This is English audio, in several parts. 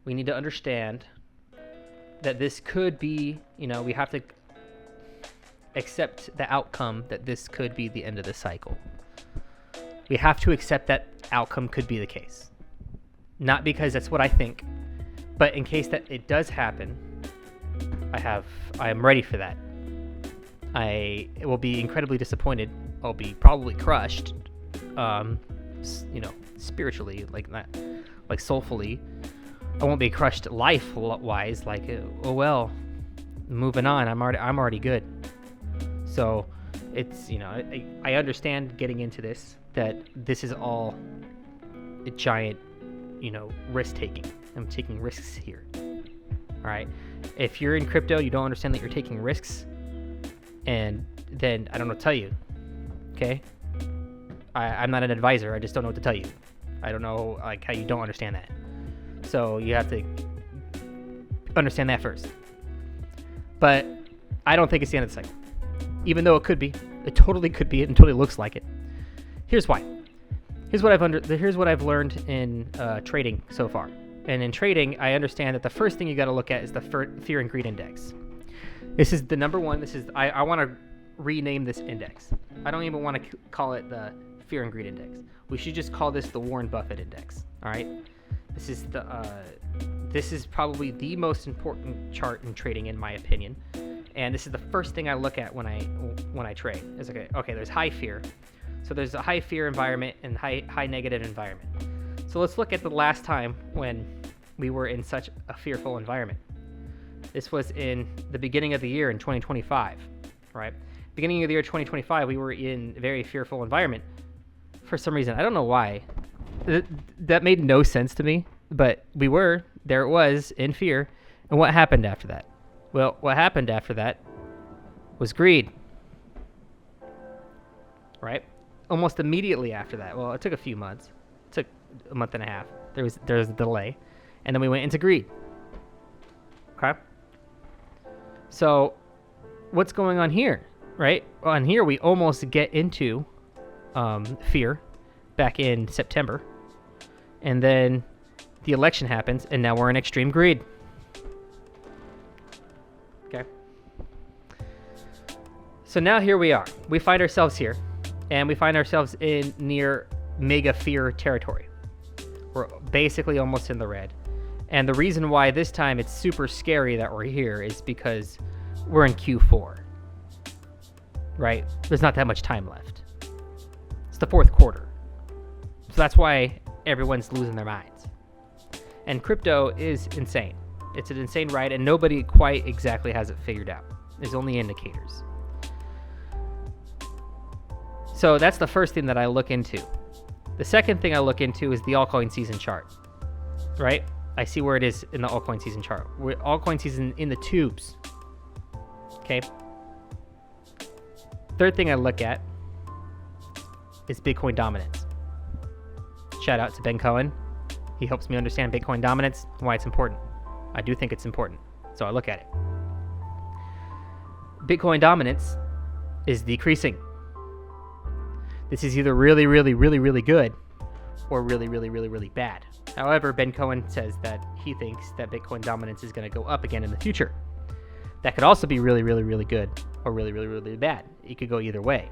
We need to understand that this could be, we have to accept the outcome that this could be the end of the cycle. We have to accept that outcome could be the case. Not because that's what I think, but in case that it does happen, I am ready for that. I will be incredibly disappointed. I'll be probably crushed, spiritually, like soulfully. I won't be crushed life-wise, oh well, moving on. I'm already good. So it's, I understand getting into this, that this is all a giant, risk-taking. I'm taking risks here. All right. If you're in crypto, you don't understand that you're taking risks, and then I don't know what to tell you. Okay. I'm not an advisor. I just don't know what to tell you. I don't know how you don't understand that. So you have to understand that first. But I don't think it's the end of the cycle. Even though it could be. It totally could be. It totally looks like it. Here's why. Here's what I've learned in trading so far. And in trading, I understand that the first thing you got to look at is the fear and greed index. This is the number one. I want to rename this index. I don't even want to call it the fear and greed index. We should just call this the Warren Buffett index. All right. This is probably the most important chart in trading, in my opinion. And this is the first thing I look at when I trade. It's okay, there's high fear. So there's a high fear environment and high negative environment. So let's look at the last time when we were in such a fearful environment. This was in the beginning of the year in 2025, right? Beginning of the year 2025, we were in a very fearful environment for some reason. I don't know why. That made no sense to me, but there it was, in fear. And what happened after that? Well, what happened after that was greed, right? Almost immediately after that. Well, it took a few months. It took a month and a half. There was a delay. And then we went into greed. Okay? So what's going on here, right? On here, we almost get into fear back in September. And then the election happens, and now we're in extreme greed. Okay? So now here we are. We find ourselves here, and we find ourselves in near mega fear territory. We're basically almost in the red. And the reason why this time it's super scary that we're here is because we're in Q4. Right? There's not that much time left. It's the fourth quarter. So that's why everyone's losing their minds. And crypto is insane. It's an insane ride, and nobody quite exactly has it figured out. There's only indicators. So that's the first thing that I look into. The second thing I look into is the altcoin season chart, right? I see where it is in the altcoin season chart. Altcoin season in the tubes. Okay. Third thing I look at is Bitcoin dominance. Shout out to Ben Cohen. He helps me understand Bitcoin dominance and why it's important. I do think it's important, so I look at it. Bitcoin dominance is decreasing. This is either really, really, really, really good or really, really, really, really bad. However, Ben Cohen says that he thinks that Bitcoin dominance is going to go up again in the future. That could also be really, really, really good or really, really, really bad. It could go either way.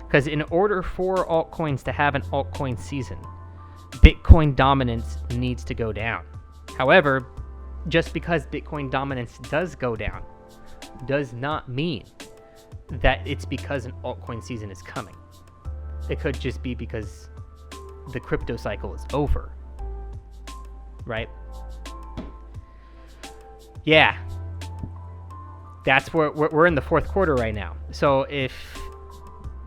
Because in order for altcoins to have an altcoin season, Bitcoin dominance needs to go down. However, just because Bitcoin dominance does go down does not mean that it's because an altcoin season is coming. It could just be because the crypto cycle is over. Right? Yeah. That's where we're in the fourth quarter right now. So if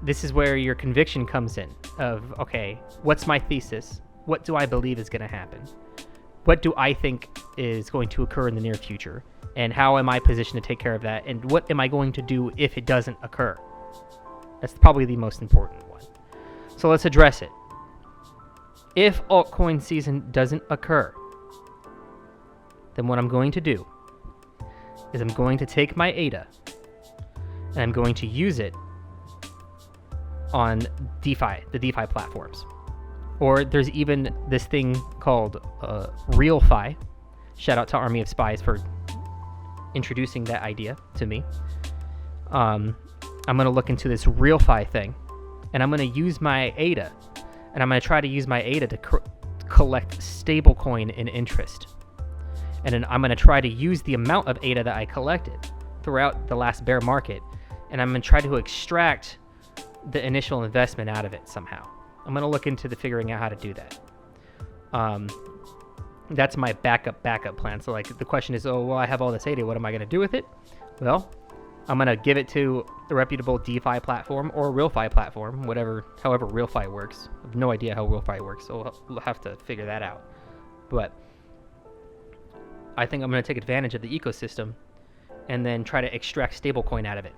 this is where your conviction comes in of, okay, what's my thesis? What do I believe is going to happen? What do I think is going to occur in the near future? And how am I positioned to take care of that? And what am I going to do if it doesn't occur? That's probably the most important one. So let's address it. If altcoin season doesn't occur, then what I'm going to do is I'm going to take my ADA and I'm going to use it on DeFi, the DeFi platforms. Or there's even this thing called RealFi, Shout out to Army of Spies for introducing that idea to me. I'm going to look into this RealFi thing, and I'm going to use my ADA, and I'm going to try to use my ADA to collect stablecoin and interest. And then I'm going to try to use the amount of ADA that I collected throughout the last bear market, and I'm going to try to extract the initial investment out of it somehow. I'm going to look into figuring out how to do that. That's my backup plan. So like the question is, oh, well, I have all this ADA. What am I going to do with it? Well, I'm going to give it to a reputable DeFi platform or a RealFi platform, however RealFi works. I have no idea how RealFi works, so we'll have to figure that out. But I think I'm going to take advantage of the ecosystem and then try to extract stablecoin out of it.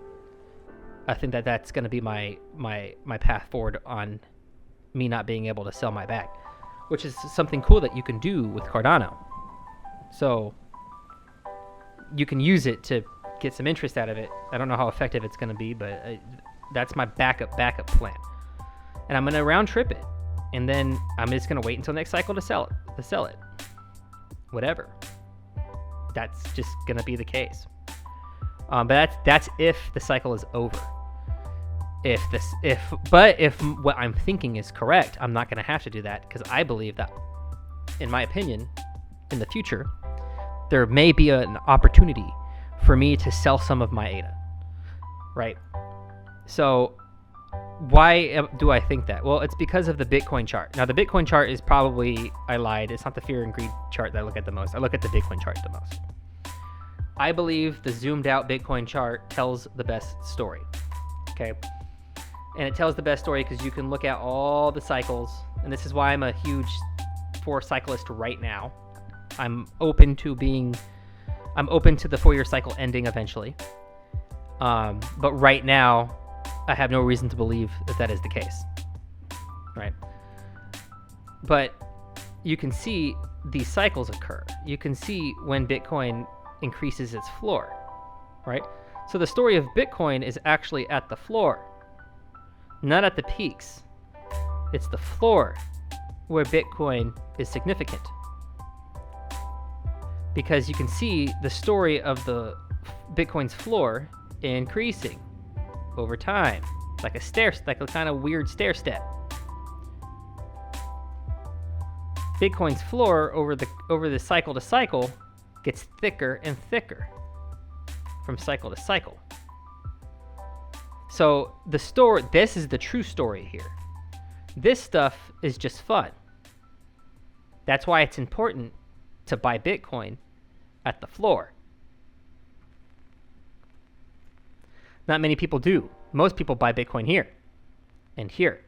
I think that's going to be my path forward on me not being able to sell my bag, which is something cool that you can do with Cardano. So you can use it to get some interest out of it. I don't know how effective it's going to be, but that's my backup plan. And I'm going to round trip it, and then I'm just going to wait until next cycle to sell it. Whatever. That's just going to be the case. But that's if the cycle is over. If what I'm thinking is correct, I'm not going to have to do that, because I believe that, in my opinion, in the future, there may be an opportunity for me to sell some of my ADA, right? So why do I think that? Well, it's because of the Bitcoin chart. Now, the Bitcoin chart is probably, I lied, it's not the fear and greed chart that I look at the most. I look at the Bitcoin chart the most. I believe the zoomed out Bitcoin chart tells the best story, okay? And it tells the best story because you can look at all the cycles, and this is why I'm a huge four cyclist right now. I'm open to the 4-year cycle ending eventually. But right now, I have no reason to believe that is the case, right? But you can see these cycles occur. You can see when Bitcoin increases its floor, right? So the story of Bitcoin is actually at the floor, not at the peaks. It's the floor where Bitcoin is significant. Because you can see the story of the Bitcoin's floor increasing over time, like a kind of weird stair step. Bitcoin's floor over the cycle to cycle gets thicker and thicker from cycle to cycle. So this is the true story here. This stuff is just fun. That's why it's important to buy Bitcoin at the floor. Not many people do. Most people buy Bitcoin here, and here,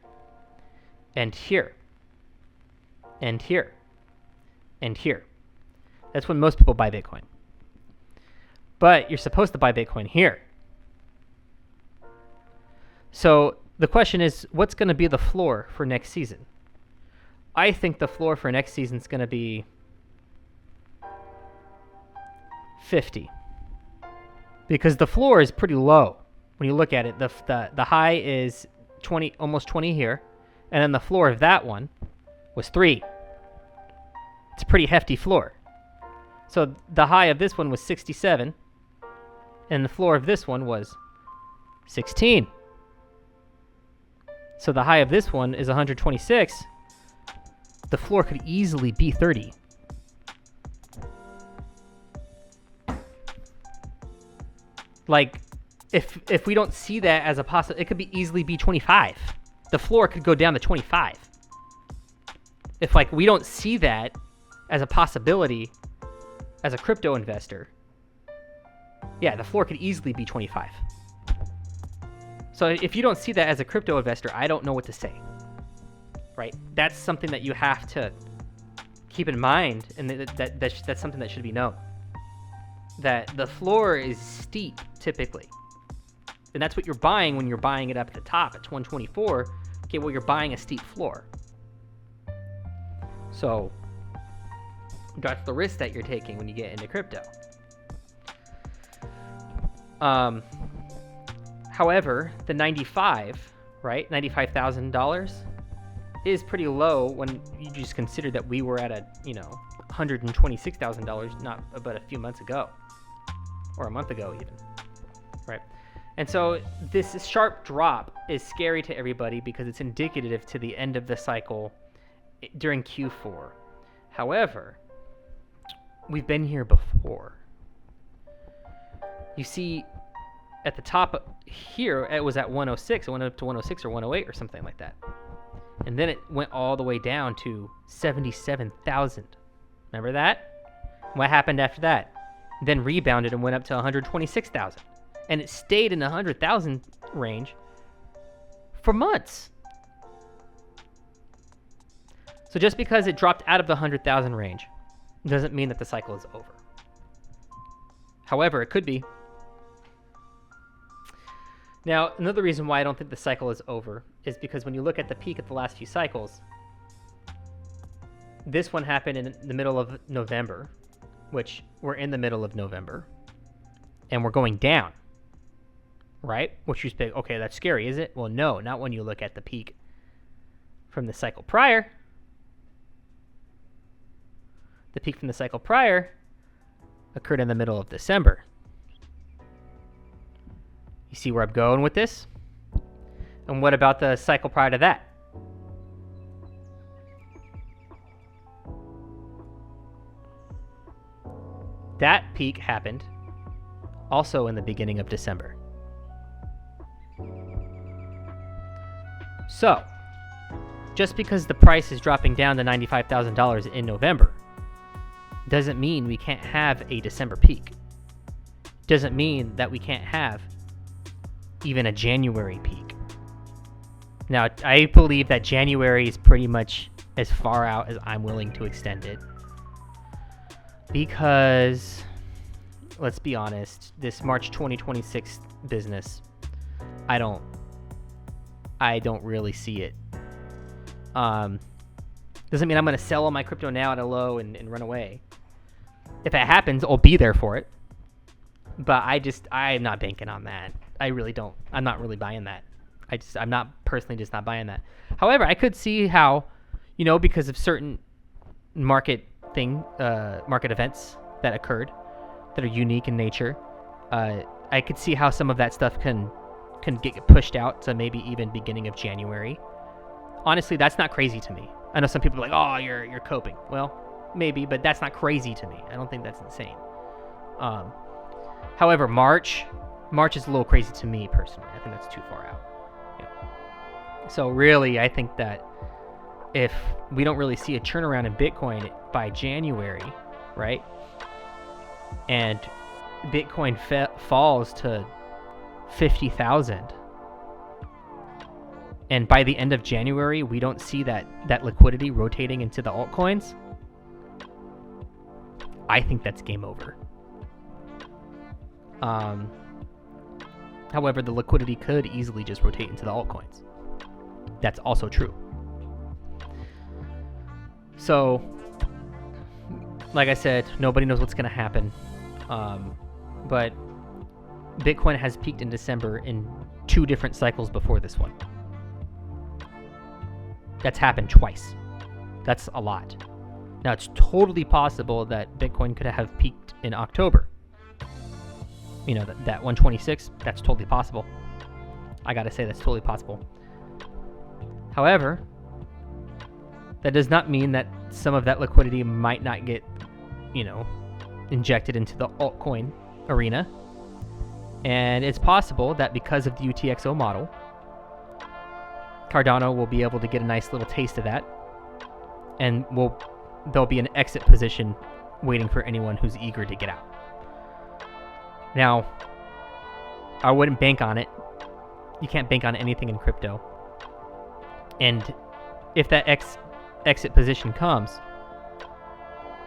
and here, and here, and here. That's when most people buy Bitcoin. But you're supposed to buy Bitcoin here. So the question is, what's going to be the floor for next season? I think the floor for next season is going to be 50. Because the floor is pretty low. When you look at it, the high is 20, almost 20 here, and then the floor of that one was 3. It's a pretty hefty floor. So the high of this one was 67, and the floor of this one was 16. So the high of this one is 126. The floor could easily be 30. Like, if we don't see that as a possibility, it could easily be 25. The floor could go down to 25. If we don't see that as a possibility as a crypto investor, yeah, the floor could easily be 25. So if you don't see that as a crypto investor, I don't know what to say, right? That's something that you have to keep in mind, and that's something that should be known. That the floor is steep typically, and that's what you're buying when you're buying it up at the top at 124. Okay, well, you're buying a steep floor. So that's the risk that you're taking when you get into crypto. However, the 95, right, $95,000 is pretty low when you just consider that we were at a, $100,000 $126,000 not but a few months ago, or a month ago even, right? And so this sharp drop is scary to everybody because it's indicative to the end of the cycle during Q4. However, we've been here before. You see, at the top here, it was at 106. It went up to 106 or 108 or something like that. And then it went all the way down to 77,000. Remember that? What happened after that? Then rebounded and went up to 126,000. And it stayed in the 100,000 range for months. So just because it dropped out of the 100,000 range doesn't mean that the cycle is over. However, it could be. Now, another reason why I don't think the cycle is over is because when you look at the peak of the last few cycles, this one happened in the middle of November, which we're in the middle of November, and we're going down, right? Which you say, okay, that's scary, is it? Well, no, not when you look at the peak from the cycle prior. The peak from the cycle prior occurred in the middle of December. You see where I'm going with this? And what about the cycle prior to that? That peak happened also in the beginning of December. So, just because the price is dropping down to $95,000 in November doesn't mean we can't have a December peak. Doesn't mean that we can't have even a January peak. Now, I believe that January is pretty much as far out as I'm willing to extend it. Because, let's be honest, this March 2026 business, I don't really see it. Doesn't mean I'm going to sell all my crypto now at a low and run away. If it happens, I'll be there for it. But I'm not banking on that. I really don't. I'm not really buying that. I'm not personally just not buying that. However, I could see how, because of certain market events that occurred that are unique in nature, I could see how some of that stuff can get pushed out to maybe even beginning of January. Honestly, that's not crazy to me. I know some people are like, oh, you're coping. Well, maybe, but that's not crazy to me. I don't think that's insane. However, March is a little crazy to me personally. I think that's too far out. Yeah. So really, I think that if we don't really see a turnaround in Bitcoin by January, right? And Bitcoin falls to 50,000. And by the end of January, we don't see that liquidity rotating into the altcoins, I think that's game over. However, the liquidity could easily just rotate into the altcoins. That's also true. So, like I said, nobody knows what's going to happen. But Bitcoin has peaked in December in 2 different cycles before this one. That's happened twice. That's a lot. Now, it's totally possible that Bitcoin could have peaked in October. That 126, that's totally possible. I gotta say, that's totally possible. However, that does not mean that some of that liquidity might not get, injected into the altcoin arena. And it's possible that because of the UTXO model, Cardano will be able to get a nice little taste of that. And there'll be an exit position waiting for anyone who's eager to get out. Now, I wouldn't bank on it. You can't bank on anything in crypto. And if that exit position comes,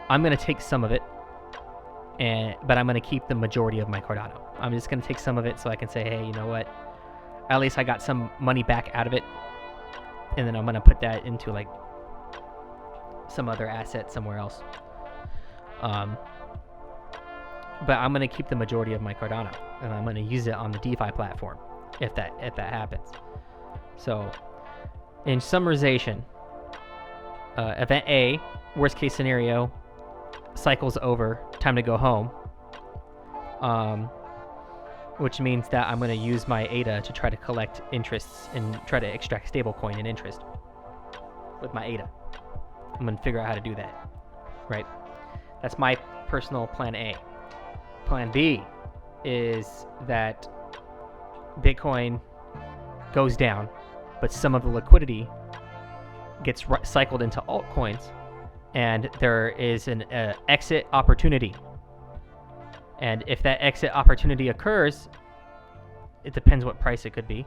I'm going to take some of it, but I'm going to keep the majority of my Cardano. I'm just going to take some of it so I can say, hey, you know what? At least I got some money back out of it. And then I'm going to put that into like some other asset somewhere else. But I'm going to keep the majority of my Cardano, and I'm going to use it on the DeFi platform if that happens. So, in summarization, event A, worst case scenario, cycle's over, time to go home. Which means that I'm going to use my ADA to try to collect interests and try to extract stablecoin and interest with my ADA. I'm going to figure out how to do that, right? That's my personal plan A. Plan B is that Bitcoin goes down, but some of the liquidity gets cycled into altcoins, and there is an exit opportunity. And if that exit opportunity occurs, it depends what price it could be.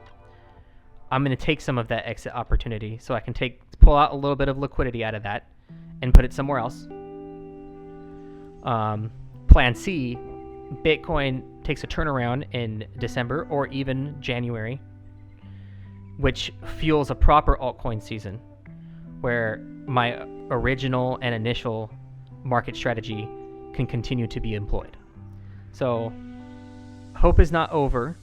I'm going to take some of that exit opportunity so I can pull out a little bit of liquidity out of that and put it somewhere else. Plan C, Bitcoin takes a turnaround in December or even January, which fuels a proper altcoin season where my original and initial market strategy can continue to be employed. So hope is not over.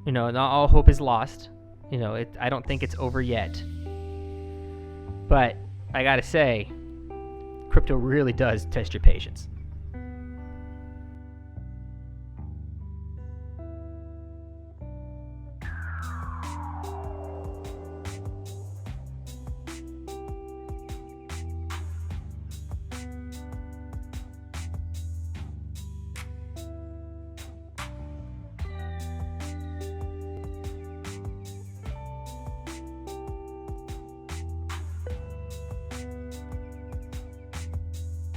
Not all hope is lost. I don't think it's over yet. But I gotta say, crypto really does test your patience.